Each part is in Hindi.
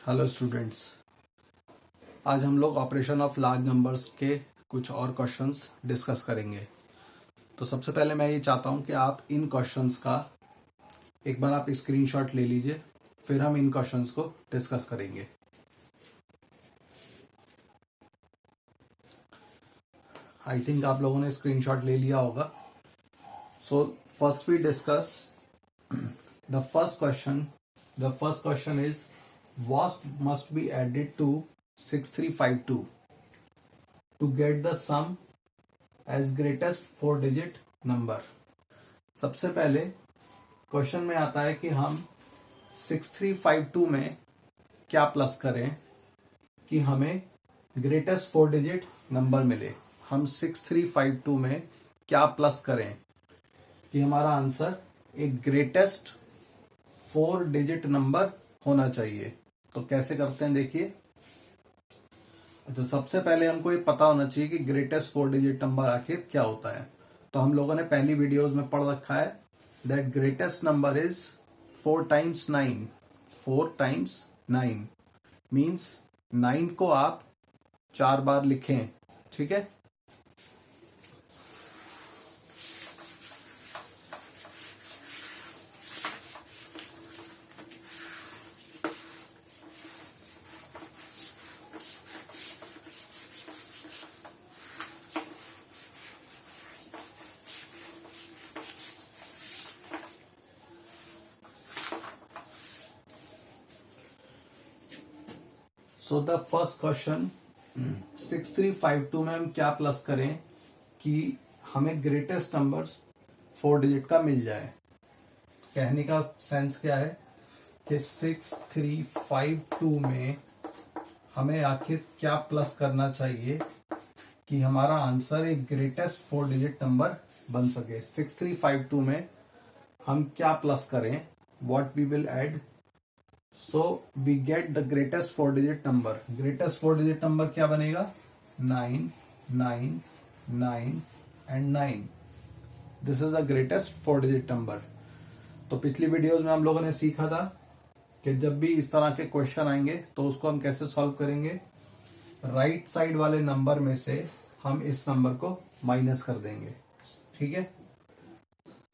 हेलो स्टूडेंट्स, आज हम लोग ऑपरेशन ऑफ लार्ज नंबर्स के कुछ और क्वेश्चंस डिस्कस करेंगे। तो सबसे पहले मैं ये चाहता हूँ कि आप इन क्वेश्चंस का एक बार आप स्क्रीनशॉट ले लीजिए, फिर हम इन क्वेश्चंस को डिस्कस करेंगे। आई थिंक आप लोगों ने स्क्रीनशॉट ले लिया होगा। So first we discuss the first question is what must be added to 6352 to get the sum as greatest 4-digit number। सबसे पहले क्वेश्चन में आता है कि हम 6352 में क्या प्लस करें कि हमें ग्रेटेस्ट 4-digit नंबर मिले। हम 6352 में क्या प्लस करें कि हमारा आंसर एक ग्रेटेस्ट 4-digit नंबर होना चाहिए। तो कैसे करते हैं देखिए। अच्छा, सबसे पहले हमको ये पता होना चाहिए कि ग्रेटेस्ट 4-digit नंबर आखिर क्या होता है। तो हम लोगों ने पहली वीडियोस में पढ़ रखा है that greatest number is 4 times 9। 4 times 9 means 9 को आप 4 बार लिखें, ठीक है। सो द फर्स्ट क्वेश्चन 6352 में हम क्या प्लस करें कि हमें ग्रेटेस्ट नंबर 4-digit का मिल जाए। कहने का सेंस क्या है कि 6352 में हमें आखिर क्या प्लस करना चाहिए कि हमारा आंसर एक ग्रेटेस्ट 4-digit नंबर बन सके। 6352 में हम क्या प्लस करें, what we will add, so we get the greatest 4-digit number. Greatest 4-digit number क्या बनेगा, 9 9 9 and 9। This is the greatest 4-digit number. तो पिछली वीडियोस में हम लोगों ने सीखा था कि जब भी इस तरह के क्वेश्चन आएंगे तो उसको हम कैसे सॉल्व करेंगे। राइट साइड वाले नंबर में से हम इस नंबर को माइनस कर देंगे, ठीक है।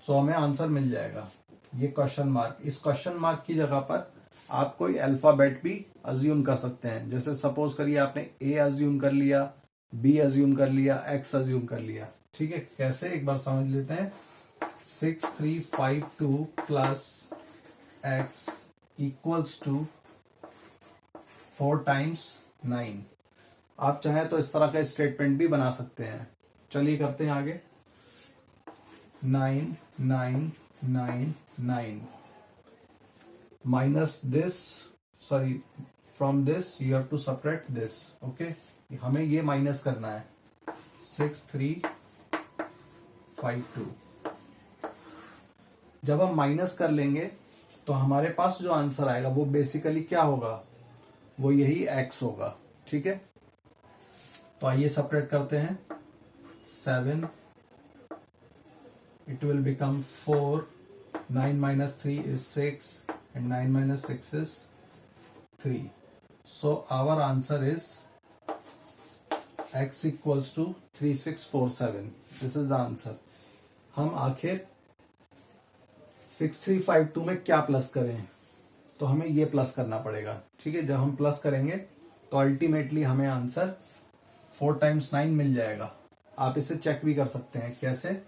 सो हमें आंसर मिल जाएगा ये क्वेश्चन मार्क। इस क्वेश्चन मार्क की जगह पर आप कोई अल्फाबेट भी अज्यूम कर सकते हैं। जैसे सपोज करिए आपने ए अज्यूम कर लिया, बी अज्यूम कर लिया, एक्स अज्यूम कर लिया, ठीक है। कैसे, एक बार समझ लेते हैं। 6352 plus x equals to 4 times 9। आप चाहें तो इस तरह का स्टेटमेंट भी बना सकते हैं। चलिए करते हैं आगे। 9 9 9 9 minus this, sorry, from this you have to subtract this, okay। हमें ये माइनस करना है। 6352 जब हम माइनस कर लेंगे तो हमारे पास जो आंसर आएगा वो बेसिकली क्या होगा, वो यही x होगा, ठीक है। तो आइए सेपरेट करते हैं। 7 it will become 4, 9 minus 3 is 6 and 9 minus 6 is 3। So our answer is x equals to 3647। This is the answer। हम आखिर 6352 में क्या प्लस करें, तो हमें ये प्लस करना पड़ेगा, ठीक है। जब हम प्लस करेंगे तो अल्टीमेटली हमें आंसर 4 times 9 मिल जाएगा। आप इसे चेक भी कर सकते हैं। कैसे,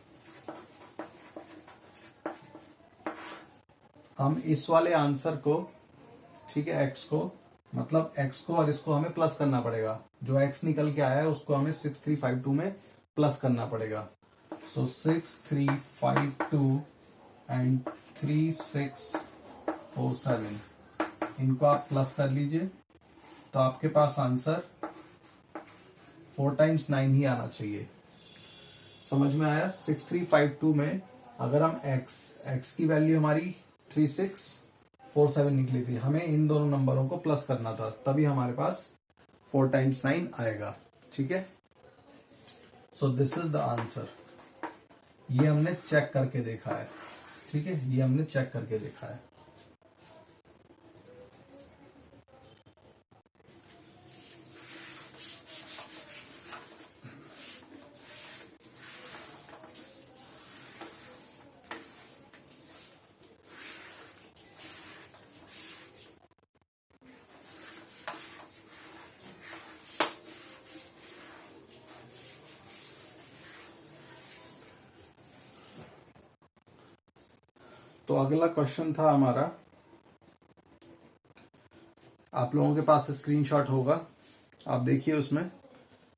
हम इस वाले आंसर को, ठीक है, x को, मतलब x को और इसको हमें प्लस करना पड़ेगा। जो x निकल के आया है उसको हमें 6352 में प्लस करना पड़ेगा। सो 6352 एंड 3647 इनको आप प्लस कर लीजिए तो आपके पास आंसर 4 times 9 ही आना चाहिए। समझ में आया। 6352 में अगर हम x की वैल्यू हमारी 3647 निकली थी, हमें इन दोनों नंबरों को प्लस करना था, तभी हमारे पास 4 times 9 आएगा, ठीक है। So this is the answer. ये हमने चेक करके देखा है, ठीक है, ये हमने चेक करके देखा है। तो अगला क्वेश्चन था हमारा, आप लोगों के पास स्क्रीनशॉट होगा, आप देखिए उसमें,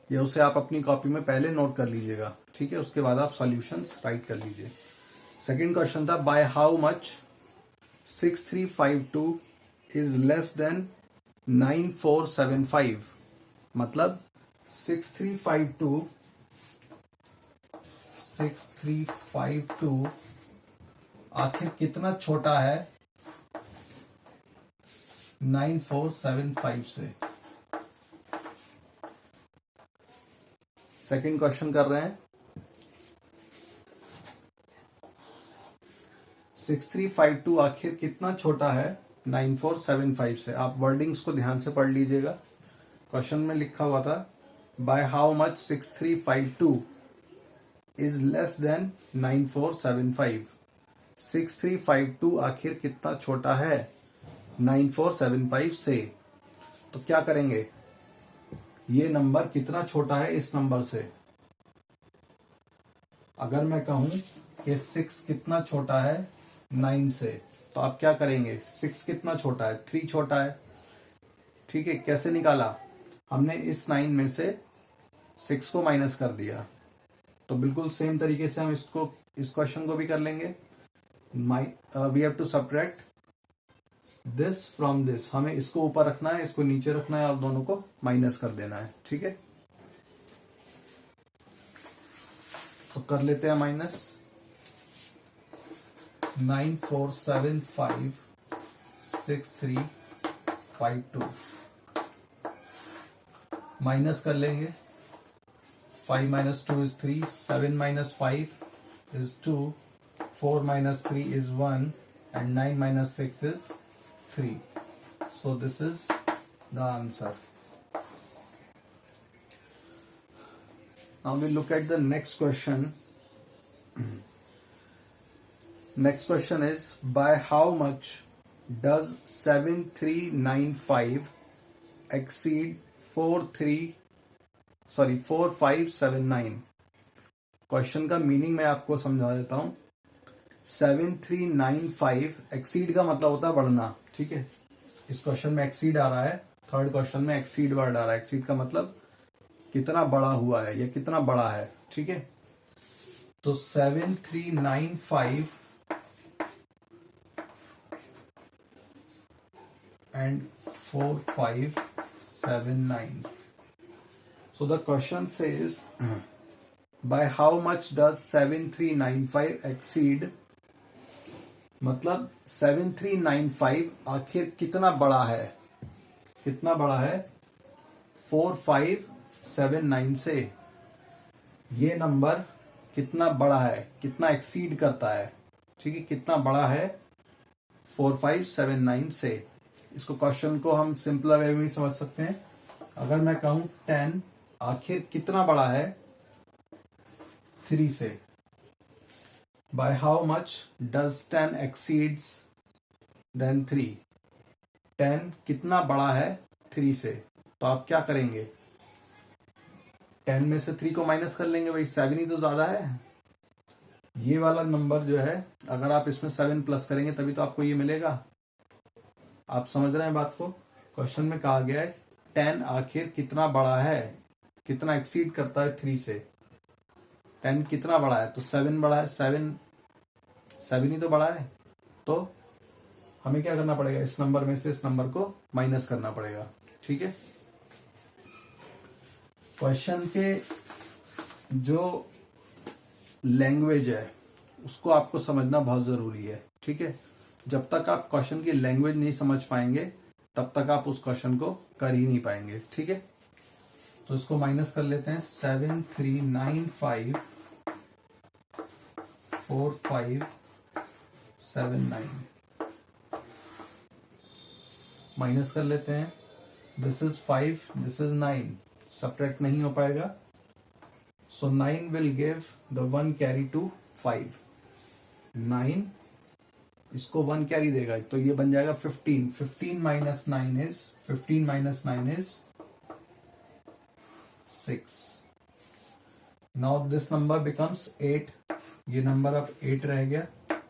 या उसे आप अपनी कॉपी में पहले नोट कर लीजिएगा, ठीक है, उसके बाद आप सॉल्यूशंस राइट कर लीजिए। सेकंड क्वेश्चन था, bye how much 6352 is less than 9475। मतलब 6352 आखिर कितना छोटा है 9475 से। सेकंड क्वेश्चन कर रहे हैं, 6352 आखिर कितना छोटा है 9475 से। आप वर्डिंग्स को ध्यान से पढ़ लीजिएगा। क्वेश्चन में लिखा हुआ था, bye how much 6352 is less than 9475। 6352 आखिर कितना छोटा है 9475 से। तो क्या करेंगे, ये नंबर कितना छोटा है इस नंबर से। अगर मैं कहूं कि 6 कितना छोटा है 9 से, तो आप क्या करेंगे, 6 कितना छोटा है, 3 छोटा है, ठीक है। कैसे निकाला, हमने इस 9 में से 6 को माइनस कर दिया। तो बिल्कुल सेम तरीके से हम इसको, इस क्वेश्चन को भी कर लेंगे। We have to subtract this from this. हमें इसको ऊपर रखना है, इसको नीचे रखना है और दोनों को माइनस कर देना है, ठीक है। तो कर लेते हैं माइनस। 94756352 माइनस कर लेंगे। 5 minus 2 is 3, 7 minus 5 is 2, 4 minus 3 is 1, and 9 minus 6 is 3. So this is the answer. Now we look at the next question. Next question is, by how much does 7395 exceed 4579? Question का मीनिंग मैं आपको समझा देता हूं। 7395 एक्सीड का मतलब होता है बढ़ना, ठीक है। इस क्वेश्चन में एक्सीड आ रहा है, थर्ड क्वेश्चन में एक्सीड वर्ड आ रहा है। एक्सीड का मतलब कितना बड़ा हुआ है या कितना बड़ा है, ठीक है। तो 7395 and 4579. So the question says, by how much does 7395 exceed? मतलब 7395 आखिर कितना बड़ा है, कितना बड़ा है 4579 से। ये नंबर कितना बड़ा है, कितना एक्सीड करता है, ठीक है, कितना बड़ा है 4579 से। इसको क्वेश्चन को हम सिंपल वे में समझ सकते हैं। अगर मैं कहूं 10 आखिर कितना बड़ा है 3 से। By how much does 10 exceeds than 3। 10 कितना बड़ा है 3 से। तो आप क्या करेंगे, 10 में से 3 को माइनस कर लेंगे, भाई 7 ही तो ज्यादा है। ये वाला नंबर जो है, अगर आप इसमें 7 प्लस करेंगे तभी तो आपको ये मिलेगा। आप समझ रहे हैं बात को। क्वेश्चन में कहा गया है 10 आखिर कितना बड़ा है, कितना एक्सीड करता है 3 से। 10 कितना बड़ा है, तो 7 बड़ा है। 7 ही तो बड़ा है। तो हमें क्या करना पड़ेगा, इस नंबर में से इस नंबर को माइनस करना पड़ेगा, ठीक है। क्वेश्चन के जो लैंग्वेज है उसको आपको समझना बहुत जरूरी है, ठीक है। जब तक आप क्वेश्चन की लैंग्वेज नहीं समझ पाएंगे तब तक आप उस क्वेश्चन को कर ही नहीं पाएंगे, ठीक है। तो इसको माइनस कर लेते हैं। 7395 4579 माइनस कर लेते हैं। This is 5, this is 9, subtract नहीं हो पाएगा। So 9 will give the 1 carry to 5। 9 इसको 1 कैरी देगा, तो ये बन जाएगा 15। 15 minus 9 is 6। Now this number becomes 8। ये नंबर अब 8 रह गया।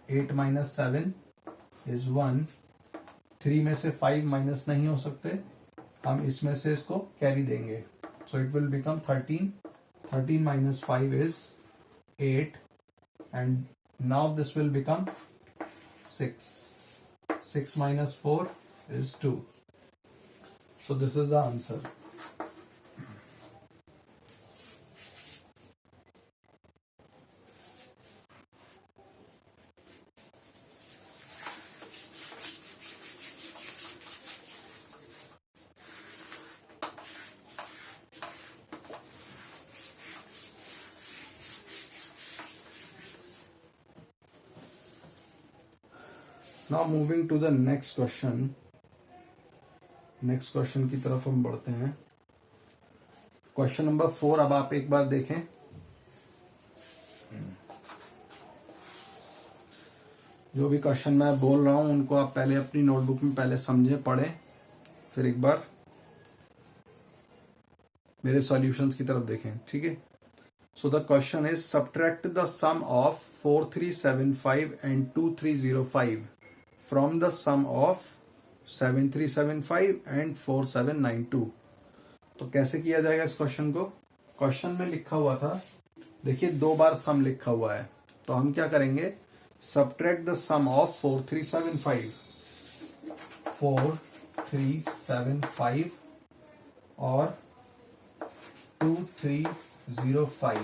8 माइनस 7 इज 1। 3 में से 5 माइनस नहीं हो सकते, हम इसमें से इसको कैरी देंगे, so it will become 13। 13 minus 5 is 8 and now this will become 6। 6 minus 4 is 2. So this is the answer. Now moving to the next question. Next question की तरफ हम बढ़ते हैं। क्वेश्चन नंबर 4 अब आप एक बार देखें। जो भी क्वेश्चन मैं बोल रहा हूं उनको आप पहले अपनी नोटबुक में पहले समझें, पढ़ें, फिर एक बार मेरे सॉल्यूशंस की तरफ देखें, ठीक है। So the question is subtract the sum of 4375 and 2305 from the sum of 7375 and 4792। तो कैसे किया जाएगा इस क्वेश्चन को? क्वेश्चन में लिखा हुआ था, देखिए 2 बार सम लिखा हुआ है, तो हम क्या करेंगे, सब्ट्रैक्ट द सम ऑफ 4375 और 2305।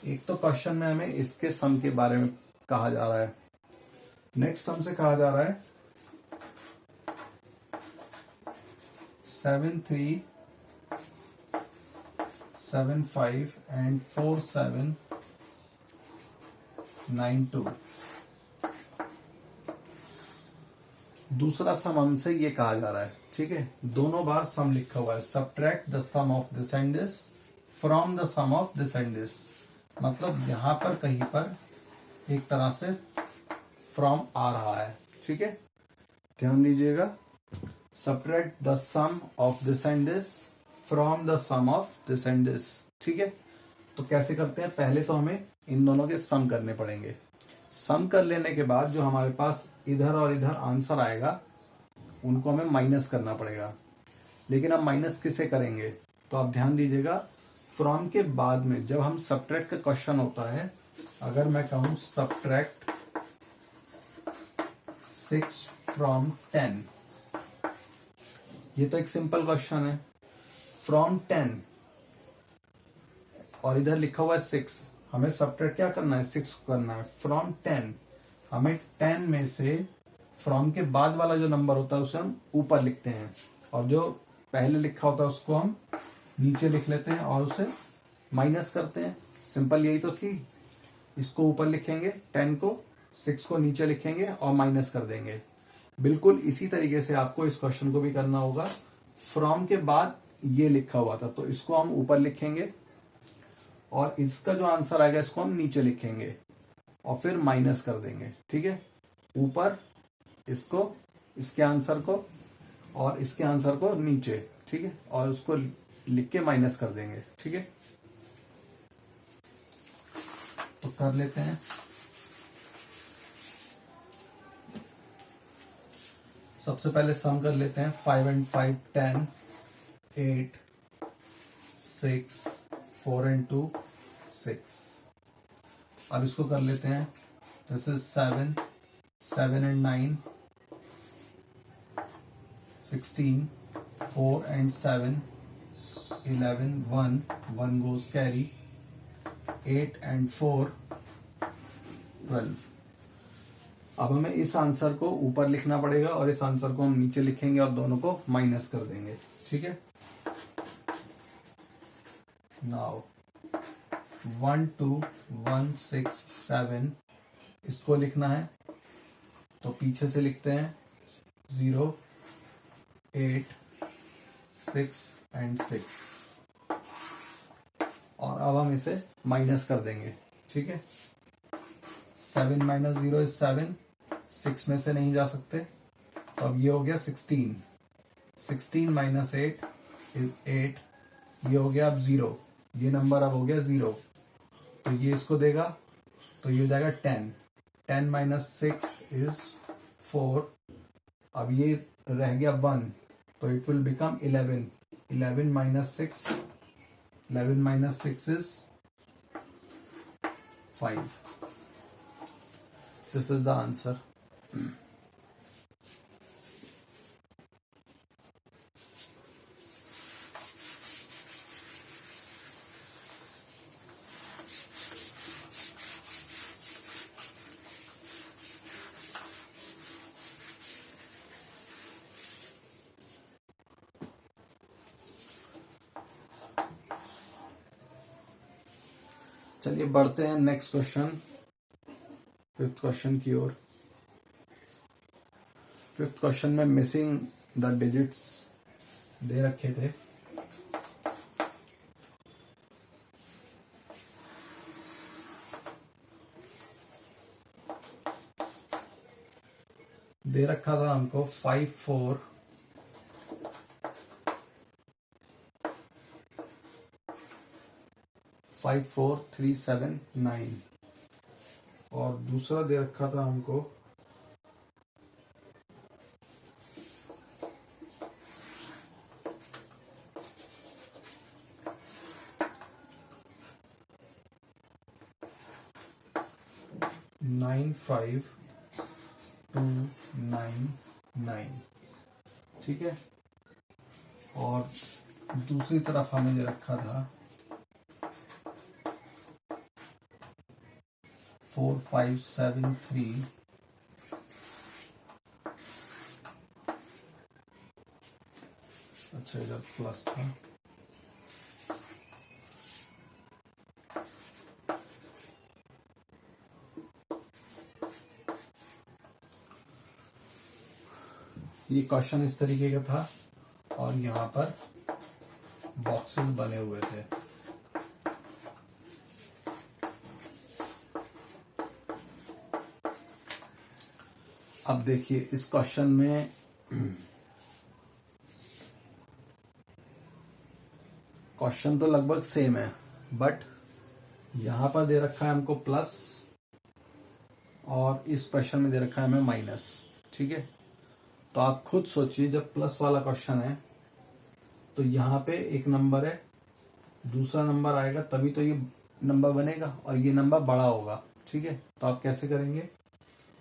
एक तो क्वेश्चन में हमें इसके सम के बारे में कहा जा रहा है, नेक्स्ट हमसे कहा जा रहा है 7375 एंड 4792। दूसरा सम हमसे ये कहा जा रहा है, ठीक है। दोनों बार सम लिखा हुआ है, subtract the sum of this and this from the sum of this and this, मतलब यहां पर कहीं पर एक तरह से फ्रॉम आ रहा है, ठीक है। ध्यान दीजिएगा, subtract the sum of this and this from the sum of this and this, ठीक है। तो कैसे करते हैं, पहले तो हमें इन दोनों के सम करने पड़ेंगे। सम कर लेने के बाद जो हमारे पास इधर और इधर आंसर आएगा उनको हमें माइनस करना पड़ेगा। लेकिन अब माइनस किसे करेंगे, तो आप ध्यान दीजिएगा, फ्रॉम के बाद में जब हम सब्ट्रैक्ट का क्वेश्चन होता है, अगर मैं कहूं सब्ट्रैक्ट 6 फ्रॉम 10, ये तो एक सिंपल क्वेश्चन है। फ्रॉम 10 और इधर लिखा हुआ है 6, हमें सब्ट्रैक्ट क्या करना है, 6 करना है। फ्रॉम 10 हमें 10 में से फ्रॉम के बाद वाला जो नंबर होता है उसे हम ऊपर लिखते हैं, और जो पहले लिखा होता है उसको हम नीचे लिख लेते हैं और उसे माइनस करते हैं। सिंपल यही तो थी, इसको ऊपर लिखेंगे 10 को, 6 को नीचे लिखेंगे और माइनस कर देंगे। बिल्कुल इसी तरीके से आपको इस क्वेश्चन को भी करना होगा। फ्रॉम के बाद ये लिखा हुआ था तो इसको हम ऊपर लिखेंगे और इसका जो आंसर आएगा इसको हम नीचे लिखेंगे और फिर माइनस कर देंगे, ठीक है। ऊपर इसको, इसके आंसर को और इसके आंसर को नीचे, ठीक है, और उसको लिख के माइनस कर देंगे, ठीक है। तो कर लेते हैं। सबसे पहले सम कर लेते हैं, 5 and 5 10, 8 6 4 and 2 6। अब इसको कर लेते हैं, this is 7 and 9 16, 4 and 7 11, 1 goes carry, 8 and 4 12। अब हमें इस आंसर को ऊपर लिखना पड़ेगा और इस आंसर को हम नीचे लिखेंगे और दोनों को माइनस कर देंगे, ठीक है। नाउ 1 2 1 6 7 इसको लिखना है, तो पीछे से लिखते हैं 0 8 6 and 6 और अब हम इसे माइनस कर देंगे, ठीक है। 7 minus 0 is 7, 6 में से नहीं जा सकते, तो अब ये हो गया 16, 16 minus 8 is 8, ये हो गया अब 0, ये नंबर अब हो गया 0। तो ये इसको देगा, तो ये हो जाएगा 10। 10 माइनस 6 इज 4। अब ये रह गया 1, तो it will become 11। 11 minus 6, 11 minus 6 is 5। This is the answer. चलिए बढ़ते हैं नेक्स्ट क्वेश्चन, 5th क्वेश्चन की ओर। 5th क्वेश्चन में मिसिंग द डिजिट्स दे रखे थे। दे रखा था हमको 5 4 5 4 3 7 9, और दूसरा दे रखा था हमको 9 5 2 9 9। ठीक है, और दूसरी तरफ हमें दे रखा था 4 5 7 3। अच्छा, इधर प्लस था। ये क्वेश्चन इस तरीके का था, और यहां पर बॉक्सेस बने हुए थे। अब देखिए इस क्वेश्चन में क्वेश्चन तो लगभग सेम है, बट यहां पर दे रखा है हमको प्लस, और इस क्वेश्चन में दे रखा है हमें माइनस। ठीक है, तो आप खुद सोचिए, जब प्लस वाला क्वेश्चन है तो यहां पे एक नंबर है, दूसरा नंबर आएगा तभी तो ये नंबर बनेगा, और ये नंबर बड़ा होगा। ठीक है, तो आप कैसे करेंगे?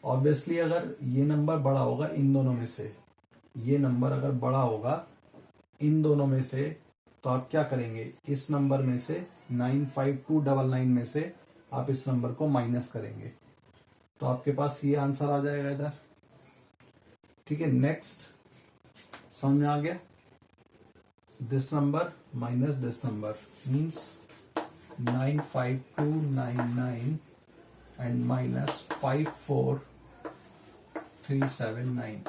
ऑब्वियसली अगर ये नंबर बड़ा होगा इन दोनों में से, ये नंबर अगर बड़ा होगा इन दोनों में से, तो आप क्या करेंगे? इस नंबर में से 95299 में से आप इस नंबर को माइनस करेंगे, तो आपके पास ये आंसर आ जाएगा इधर। ठीक है, नेक्स्ट समझ में आ गया? This number minus this number means 95299 and minus 54379।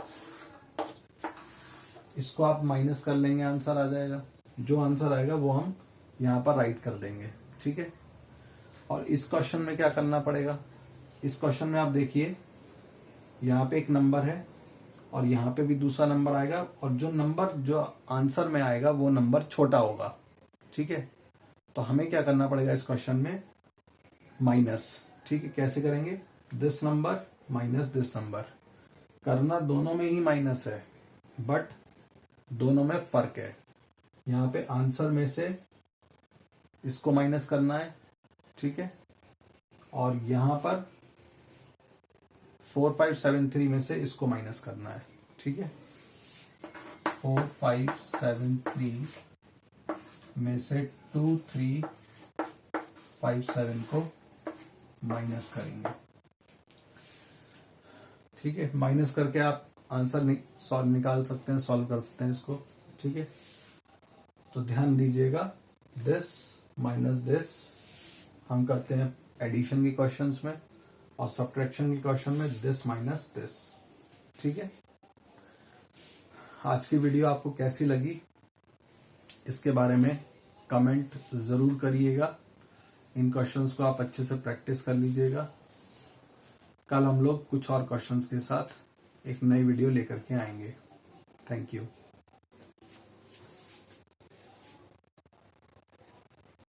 इसको आप माइनस कर लेंगे, आंसर आ जाएगा। जो आंसर आएगा वो हम यहां पर राइट कर देंगे। ठीक है, और इस क्वेश्चन में क्या करना पड़ेगा? इस क्वेश्चन में आप देखिए, यहां पे एक नंबर है और यहां पे भी दूसरा नंबर आएगा, और जो नंबर जो आंसर में आएगा वो नंबर छोटा होगा। ठीक है, तो हमें क्या करना पड़ेगा इस क्वेश्चन में? माइनस। ठीक है, कैसे करेंगे? This number minus this number. करना दोनों में ही माइनस है, बट दोनों में फर्क है। यहां पे आंसर में से इसको माइनस करना है। ठीक है, और यहां पर 4573 में से इसको माइनस करना है। ठीक है, 4573 में से 2357 को माइनस करेंगे। ठीक है, माइनस करके आप आंसर निकाल सकते हैं, सॉल्व कर सकते हैं इसको। ठीक है, तो ध्यान दीजिएगा, दिस माइनस दिस हम करते हैं एडिशन के क्वेश्चंस में, और सब्ट्रैक्शन के क्वेश्चन में दिस माइनस दिस। ठीक है, आज की वीडियो आपको कैसी लगी इसके बारे में कमेंट जरूर करिएगा। इन क्वेश्चंस को आप अच्छे से प्रैक्टिस कर लीजिएगा। कल हम लोग कुछ और क्वेश्चंस के साथ एक नई वीडियो लेकर के आएंगे। Thank you.